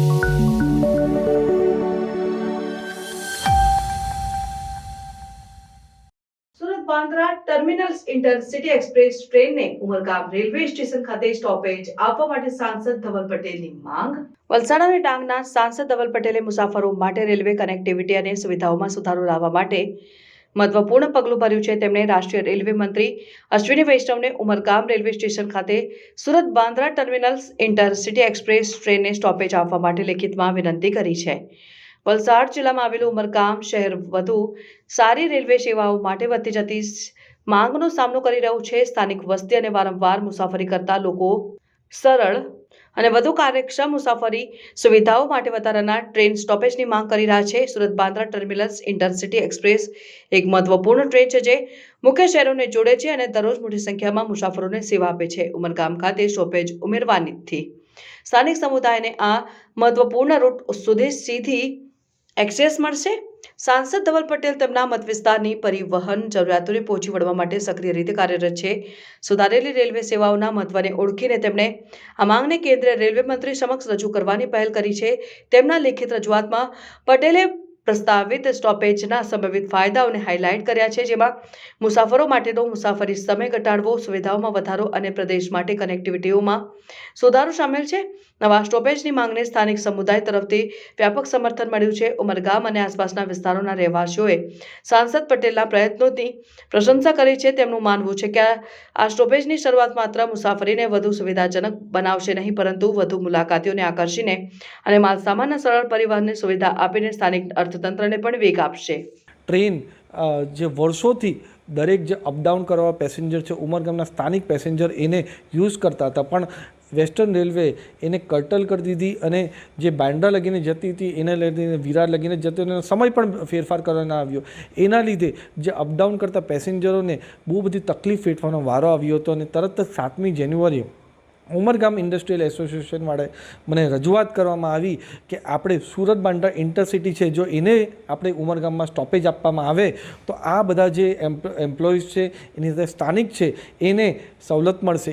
Surat Bandra terminals intercity express ટ્રેનને Umargam railway station ખાતે stoppage આપવા માટે સાંસદ ધવલ પટેલની માંગ. વલસાડ અને ડાંગના સાંસદ ધવલ પટેલે મુસાફરો માટે રેલવે કનેક્ટિવિટી અને સુવિધાઓમાં સુધારો લાવવા માટે મહત્વપૂર્ણ પગલું ભર્યું છે. તેમણે રાષ્ટ્રીય રેલવે મંત્રી અશ્વિની વૈષ્ણવને ઉમરગામ રેલવે સ્ટેશન ખાતે Surat Bandra terminals intercity express ટ્રેનને સ્ટોપેજ આપવા માટે લેખિતમાં વિનંતી કરી છે. વલસાડ જિલ્લામાં આવેલું ઉમરગામ શહેર વધુ સારી રેલવે સેવાઓ માટે વધતી જતી માંગનો સામનો કરી રહ્યું છે. સ્થાનિક વસ્તી અને વારંવાર મુસાફરી કરતા લોકો સરળ અને વધુ કાર્યક્ષમ મુસાફરી સુવિધાઓ માટે વધારાના ટ્રેન સ્ટોપેજની માંગ કરી રહ્યા છે. Surat Bandra terminals intercity express એક મહત્વપૂર્ણ ટ્રેન છે જે મુખ્ય શહેરોને જોડે છે અને દરરોજ મોટી સંખ્યામાં મુસાફરોને સેવા આપે છે. ઉમરગામ ખાતે સ્ટોપેજ ઉમેરવાથી સ્થાનિક સમુદાયને આ મહત્વપૂર્ણ રૂટ સુધી સીધી એક્સેસ મળશે. સાંસદ ધવલ પટેલ તેમના મત વિસ્તારની પરિવહન જરૂરિયાતોને પહોંચી વળવા માટે સક્રિય રીતે કાર્યરત છે. સુધારેલી રેલવે સેવાઓના મહત્વને ઓળખીને તેમણે આ માંગને કેન્દ્રીય રેલવે મંત્રી સમક્ષ રજૂ કરવાની પહેલ કરી છે. તેમના લેખિત રજૂઆતમાં પટેલે પ્રસ્તાવિત સ્ટોપેજના સંભવિત ફાયદાઓને હાઇલાઇટ કર્યા છે, જેમાં મુસાફરો માટેનો મુસાફરી સમય ઘટાડવો, સુવિધાઓમાં વધારો અને પ્રદેશ માટે કનેક્ટિવિટીઓમાં સુધારો સામેલ છે. નવા સ્ટોપેજની માંગને સ્થાનિક સમુદાય તરફથી વ્યાપક સમર્થન મળ્યું છે. ઉમરગામ અને આસપાસના વિસ્તારોના રહેવાસીઓએ સાંસદ પટેલના પ્રયત્નોની પ્રશંસા કરી છે. તેમનું માનવું છે કે આ સ્ટોપેજની શરૂઆત માત્ર મુસાફરીને વધુ સુવિધાજનક બનાવશે નહીં, પરંતુ વધુ મુલાકાતીઓને આકર્ષીને અને માલસામાનના સરળ પરિવહનની સુવિધા આપીને સ્થાનિક અર્થતંત્રને પણ વેગ આપશે. ટ્રેન જે વર્ષોથી દરેક જે અપડાઉન કરવા પેસેન્જર છે, ઉમરગામના સ્થાનિક પેસેન્જર એને યુઝ કરતા હતા, પણ વેસ્ટર્ન રેલવે એને કર્ટલ કરી દીધી અને જે બાંદ્રા લગીને જતી હતી એને લઈને વિરાર લગીને જતી એનો સમય પણ ફેરફાર કરવામાં આવ્યો. એના લીધે જે અપડાઉન કરતા પેસેન્જરોને બહુ બધી તકલીફ વેઠવાનો વારો આવ્યો હતો અને તરત જ 7મી જાન્યુઆરીએ ઉમરગામ ઇન્ડસ્ટ્રીયલ એસોસિએશન વાળે મને રજૂઆત કરવામાં આવી કે આપણે સુરત બાંદ્રા ઇન્ટરસિટી છે, જો એને આપણે ઉમરગામમાં સ્ટોપેજ આપવામાં આવે તો આ બધા જે એમ્પ્લોઈઝ છે એની સાથે સ્થાનિક છે એને સવલત મળશે.